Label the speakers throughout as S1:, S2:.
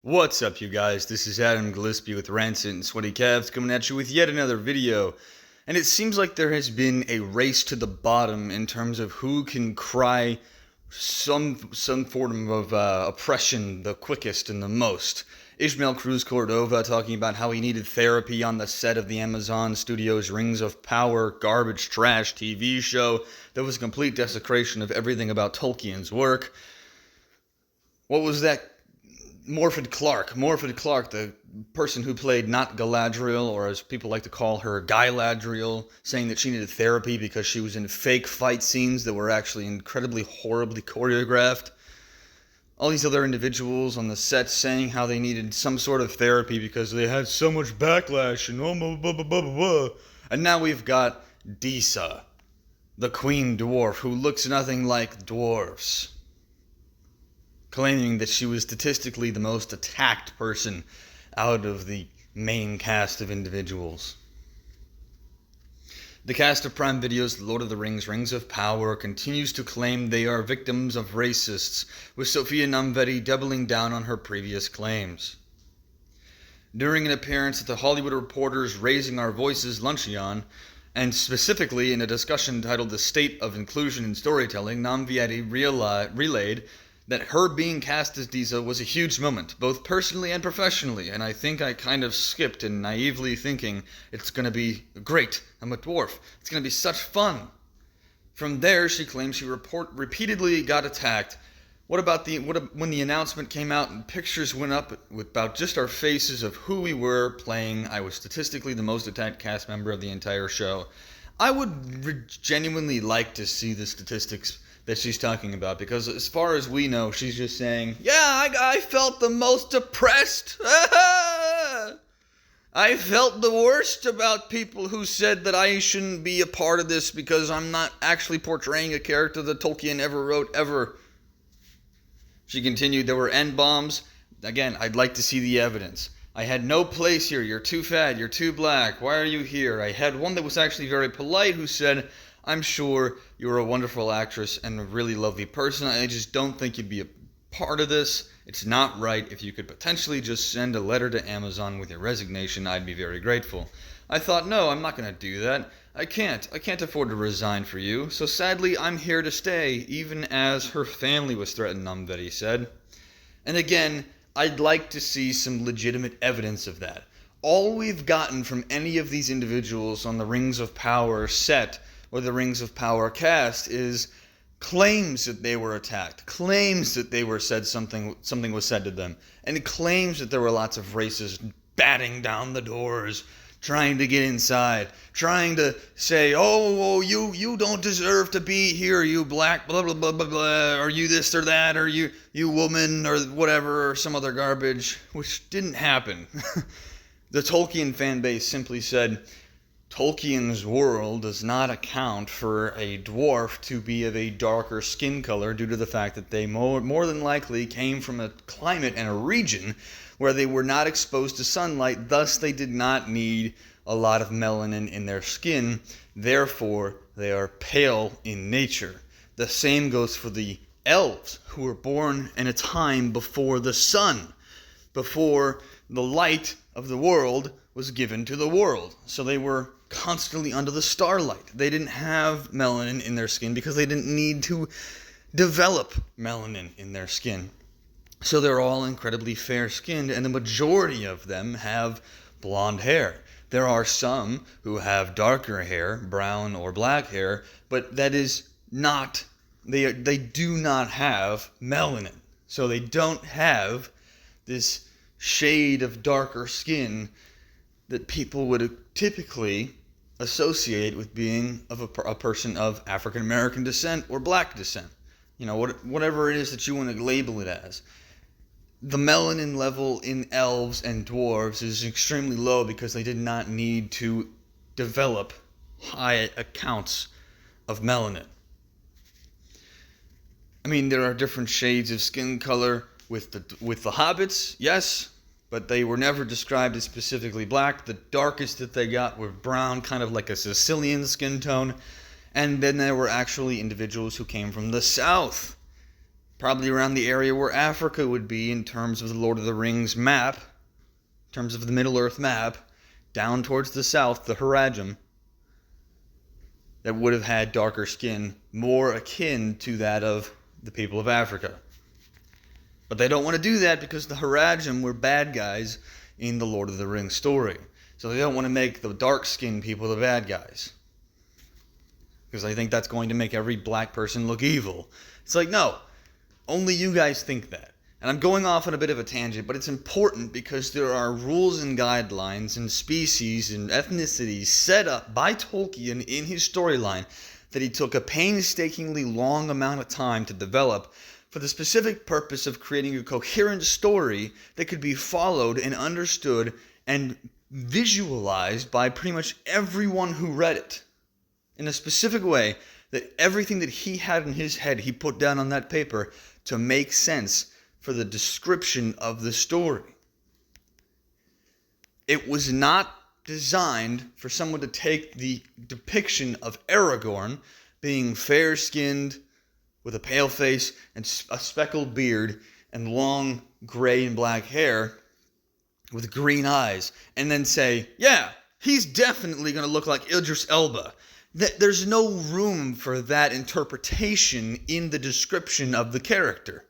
S1: What's up, you guys? This is Adam Gillespie with Rancid and Sweaty Calves coming at you with yet another video. And it seems like there has been a race to the bottom in terms of who can cry some form of oppression the quickest and the most. Ishmael Cruz Cordova talking about how he needed therapy on the set of the Amazon Studios' Rings of Power garbage trash TV show that was a complete desecration of everything about Tolkien's work. What was that? Morfydd Clark, the person who played not Galadriel, or as people like to call her, Gailadriel, saying that she needed therapy because she was in fake fight scenes that were actually incredibly horribly choreographed. All these other individuals on the set saying how they needed some sort of therapy because they had so much backlash and blah, blah, blah, blah, blah. And now we've got Disa, the queen dwarf who looks nothing like dwarves, claiming that she was statistically the most attacked person out of the main cast of individuals. The cast of Prime Video's Lord of the Rings, Rings of Power continues to claim they are victims of racists, with Sophia Numvetti doubling down on her previous claims. During an appearance at the Hollywood Reporter's Raising Our Voices luncheon, and specifically in a discussion titled The State of Inclusion in Storytelling, Numvetti relayed that her being cast as Disa was a huge moment, both personally and professionally, and I think I kind of skipped in naively thinking it's going to be great, I'm a dwarf, it's going to be such fun. From there, she claims she repeatedly got attacked. When the announcement came out and pictures went up with about just our faces of who we were playing, I was statistically the most attacked cast member of the entire show. I would genuinely like to see the statistics that she's talking about, because as far as we know, she's just saying, yeah, I felt the most oppressed. I felt the worst about people who said that I shouldn't be a part of this because I'm not actually portraying a character that Tolkien ever wrote, ever. She continued, there were N-bombs. Again, I'd like to see the evidence. I had no place here. You're too fat. You're too black. Why are you here? I had one that was actually very polite who said, I'm sure you're a wonderful actress and a really lovely person. I just don't think you'd be a part of this. It's not right. If you could potentially just send a letter to Amazon with your resignation, I'd be very grateful. I thought, no, I'm not going to do that. I can't afford to resign for you. So sadly, I'm here to stay, even as her family was threatened, Numvetti said. And again, I'd like to see some legitimate evidence of that. All we've gotten from any of these individuals on the Rings of Power set or the Rings of Power cast is claims that they were attacked, claims that they were said something was said to them, and claims that there were lots of racists batting down the doors, trying to get inside, trying to say, oh, you don't deserve to be here, you black, blah, blah, blah, blah, blah, or you this or that, or you woman, or whatever, or some other garbage, which didn't happen. The Tolkien fan base simply said, Tolkien's world does not account for a dwarf to be of a darker skin color due to the fact that they more than likely came from a climate and a region where they were not exposed to sunlight, thus they did not need a lot of melanin in their skin, therefore they are pale in nature. The same goes for the elves, who were born in a time before the sun, before the light of the world was given to the world. So they were constantly under the starlight. They didn't have melanin in their skin because they didn't need to develop melanin in their skin. So they're all incredibly fair-skinned, and the majority of them have blonde hair. There are some who have darker hair, brown or black hair, but that is not, they do not have melanin. So they don't have this shade of darker skin that people would typically associate with being of a person of African American descent or black descent. You know, whatever it is that you want to label it as. The melanin level in elves and dwarves is extremely low because they did not need to develop high accounts of melanin. I mean, there are different shades of skin color with the hobbits, yes, but they were never described as specifically black. The darkest that they got were brown, kind of like a Sicilian skin tone. And then there were actually individuals who came from the south Probably around the area where Africa would be in terms of the Lord of the Rings map, in terms of the Middle-earth map, down towards the south, the Harajam, that would have had darker skin, more akin to that of the people of Africa. But they don't want to do that because the Harajam were bad guys in the Lord of the Rings story. So they don't want to make the dark-skinned people the bad guys, because I think that's going to make every black person look evil. It's like, no, only you guys think that. And I'm going off on a bit of a tangent, but it's important because there are rules and guidelines and species and ethnicities set up by Tolkien in his storyline that he took a painstakingly long amount of time to develop for the specific purpose of creating a coherent story that could be followed and understood and visualized by pretty much everyone who read it in a specific way, that everything that he had in his head he put down on that paper to make sense for the description of the story. It was not designed for someone to take the depiction of Aragorn being fair-skinned with a pale face and a speckled beard and long gray and black hair with green eyes and then say, yeah, he's definitely going to look like Idris Elba. There's no room for that interpretation in the description of the character.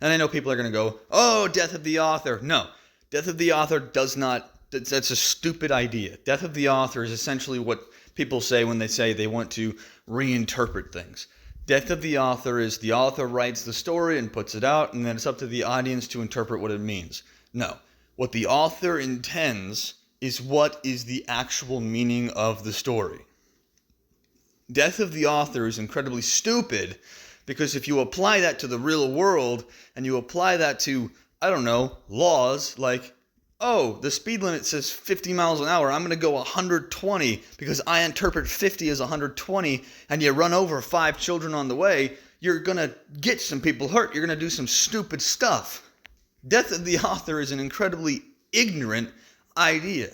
S1: And I know people are going to go, oh, death of the author. No, death of the author does not, that's a stupid idea. Death of the author is essentially what people say when they say they want to reinterpret things. Death of the author is the author writes the story and puts it out, and then it's up to the audience to interpret what it means. No, what the author intends is what is the actual meaning of the story. Death of the author is incredibly stupid, because if you apply that to the real world, and you apply that to, I don't know, laws like, oh, the speed limit says 50 miles an hour, I'm going to go 120 because I interpret 50 as 120, and you run over 5 children on the way, you're going to get some people hurt. You're going to do some stupid stuff. Death of the author is an incredibly ignorant idea.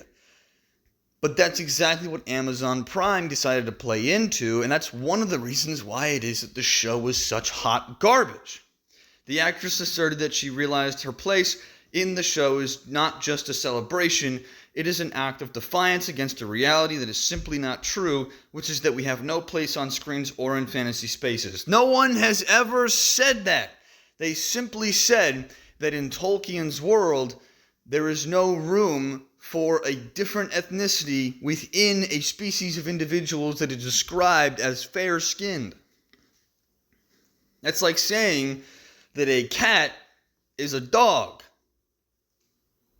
S1: But that's exactly what Amazon Prime decided to play into, and that's one of the reasons why it is that the show was such hot garbage. The actress asserted that she realized her place in the show is not just a celebration, it is an act of defiance against a reality that is simply not true, which is that we have no place on screens or in fantasy spaces. No one has ever said that. They simply said that in Tolkien's world, there is no room for a different ethnicity within a species of individuals that is described as fair-skinned. That's like saying that a cat is a dog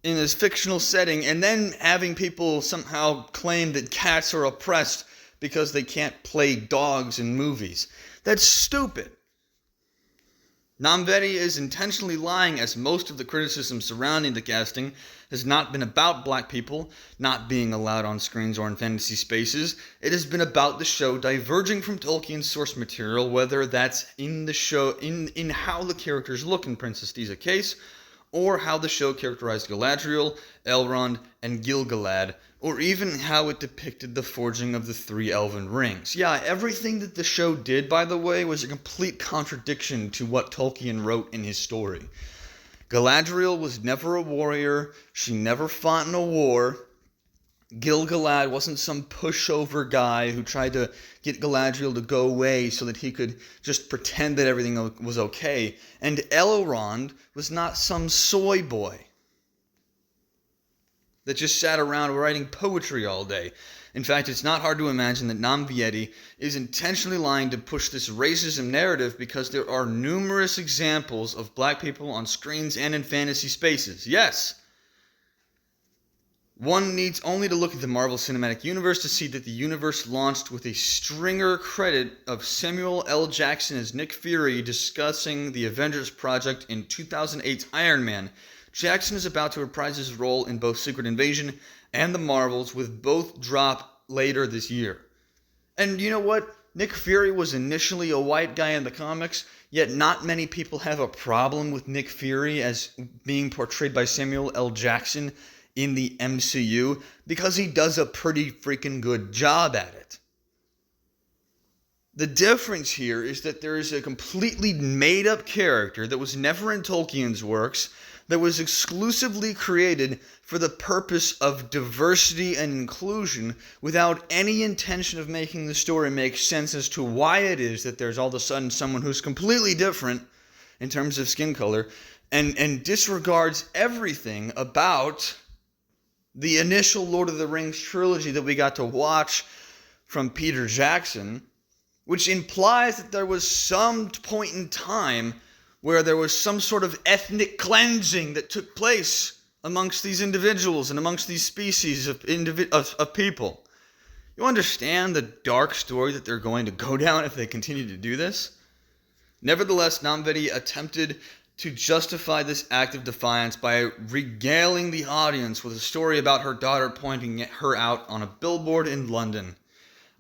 S1: in this fictional setting, and then having people somehow claim that cats are oppressed because they can't play dogs in movies. That's stupid. Namveri is intentionally lying, as most of the criticism surrounding the casting has not been about black people not being allowed on screens or in fantasy spaces. It has been about the show diverging from Tolkien's source material, whether that's in the show, in how the characters look in Princess Disa case, or how the show characterized Galadriel, Elrond, and Gil-galad, or even how it depicted the forging of the 3 elven rings. Yeah, everything that the show did, by the way, was a complete contradiction to what Tolkien wrote in his story. Galadriel was never a warrior. She never fought in a war. Gil-galad wasn't some pushover guy who tried to get Galadriel to go away so that he could just pretend that everything was okay. And Elrond was not some soy boy that just sat around writing poetry all day. In fact, it's not hard to imagine that Namvieti is intentionally lying to push this racism narrative, because there are numerous examples of black people on screens and in fantasy spaces. Yes! One needs only to look at the Marvel Cinematic Universe to see that the universe launched with a stringer credit of Samuel L. Jackson as Nick Fury discussing the Avengers project in 2008's Iron Man. Jackson is about to reprise his role in both Secret Invasion and The Marvels, with both drop later this year. And you know what? Nick Fury was initially a white guy in the comics, yet not many people have a problem with Nick Fury as being portrayed by Samuel L. Jackson in the MCU, because he does a pretty freaking good job at it. The difference here is that there is a completely made-up character that was never in Tolkien's works, that was exclusively created for the purpose of diversity and inclusion without any intention of making the story make sense as to why it is that there's all of a sudden someone who's completely different in terms of skin color and disregards everything about the initial Lord of the Rings trilogy that we got to watch from Peter Jackson, which implies that there was some point in time where there was some sort of ethnic cleansing that took place amongst these individuals and amongst these species of people. You understand the dark story that they're going to go down if they continue to do this? Nevertheless, Namvedi attempted to justify this act of defiance by regaling the audience with a story about her daughter pointing her out on a billboard in London.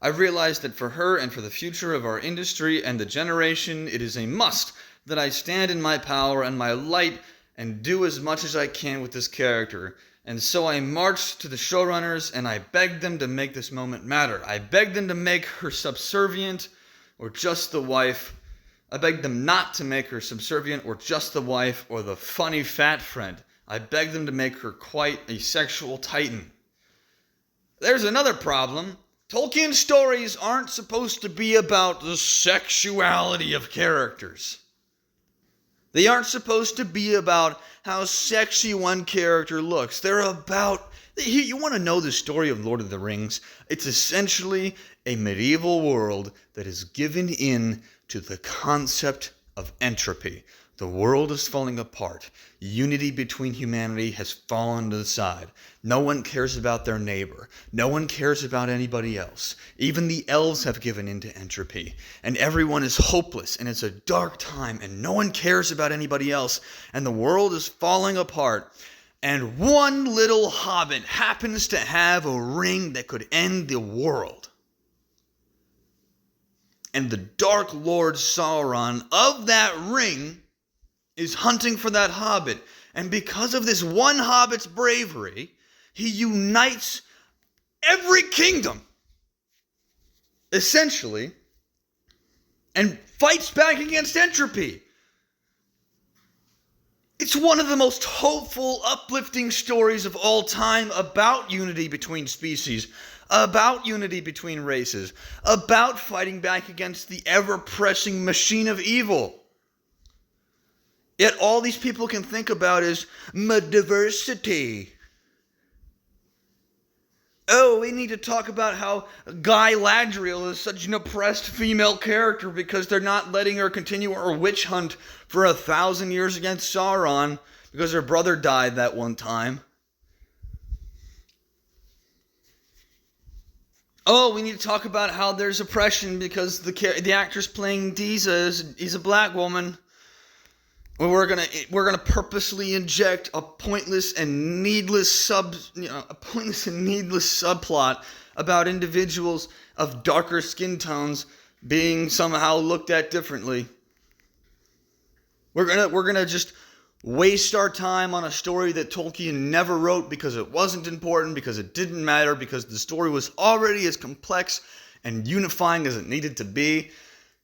S1: I realized that for her and for the future of our industry and the generation, it is a must that I stand in my power and my light and do as much as I can with this character. And so I marched to the showrunners and I begged them to make this moment matter. I begged them to make her subservient or just the wife. I begged them not to make her subservient or just the wife or the funny fat friend. I begged them to make her quite a sexual titan. There's another problem. Tolkien's stories aren't supposed to be about the sexuality of characters. They aren't supposed to be about how sexy one character looks. They're about... You want to know the story of Lord of the Rings? It's essentially a medieval world that is given in to the concept of entropy. The world is falling apart. Unity between humanity has fallen to the side. No one cares about their neighbor. No one cares about anybody else. Even the elves have given in to entropy. And everyone is hopeless, and it's a dark time, and no one cares about anybody else. And the world is falling apart. And one little hobbit happens to have a ring that could end the world. And the Dark Lord Sauron of that ring is hunting for that hobbit. And because of this one hobbit's bravery, he unites every kingdom, essentially, and fights back against entropy. It's one of the most hopeful, uplifting stories of all time about unity between species, about unity between races, about fighting back against the ever-pressing machine of evil. Yet all these people can think about is diversity. Oh, we need to talk about how Guy Ladriel is such an oppressed female character because they're not letting her continue her witch hunt for 1,000 years against Sauron because her brother died that one time. Oh, we need to talk about how there's oppression because the actress playing Disa is a black woman. We're gonna purposely inject a pointless and needless subplot about individuals of darker skin tones being somehow looked at differently. We're gonna just waste our time on a story that Tolkien never wrote because it wasn't important, because it didn't matter, because the story was already as complex and unifying as it needed to be.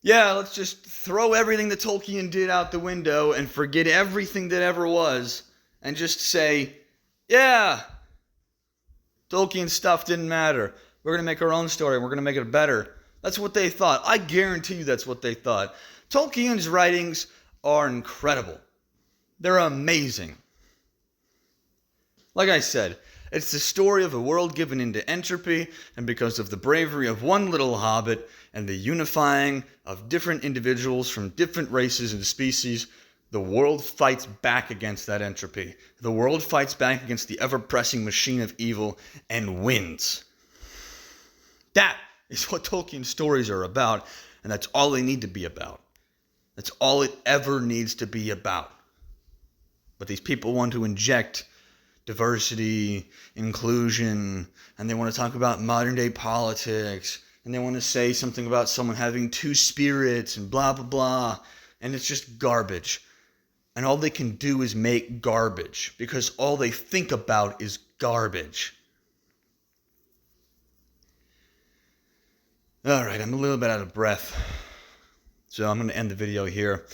S1: Yeah, let's just throw everything that Tolkien did out the window and forget everything that ever was and just say, yeah, Tolkien's stuff didn't matter. We're going to make our own story. We're going to make it better. That's what they thought. I guarantee you that's what they thought. Tolkien's writings are incredible. They're amazing. Like I said, it's the story of a world given into entropy, and because of the bravery of one little hobbit and the unifying of different individuals from different races and species, the world fights back against that entropy. The world fights back against the ever-pressing machine of evil and wins. That is what Tolkien's stories are about, and that's all they need to be about. That's all it ever needs to be about. But these people want to inject diversity, inclusion, and they want to talk about modern day politics, and they want to say something about someone having two spirits and blah, blah, blah, and it's just garbage. And all they can do is make garbage, because all they think about is garbage. Alright, I'm a little bit out of breath, so I'm going to end the video here.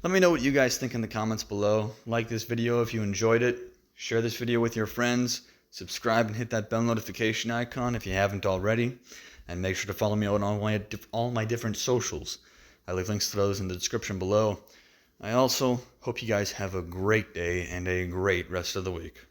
S1: Let me know what you guys think in the comments below. Like this video if you enjoyed it. Share this video with your friends. Subscribe and hit that bell notification icon if you haven't already. And make sure to follow me on all my different socials. I leave links to those in the description below. I also hope you guys have a great day and a great rest of the week.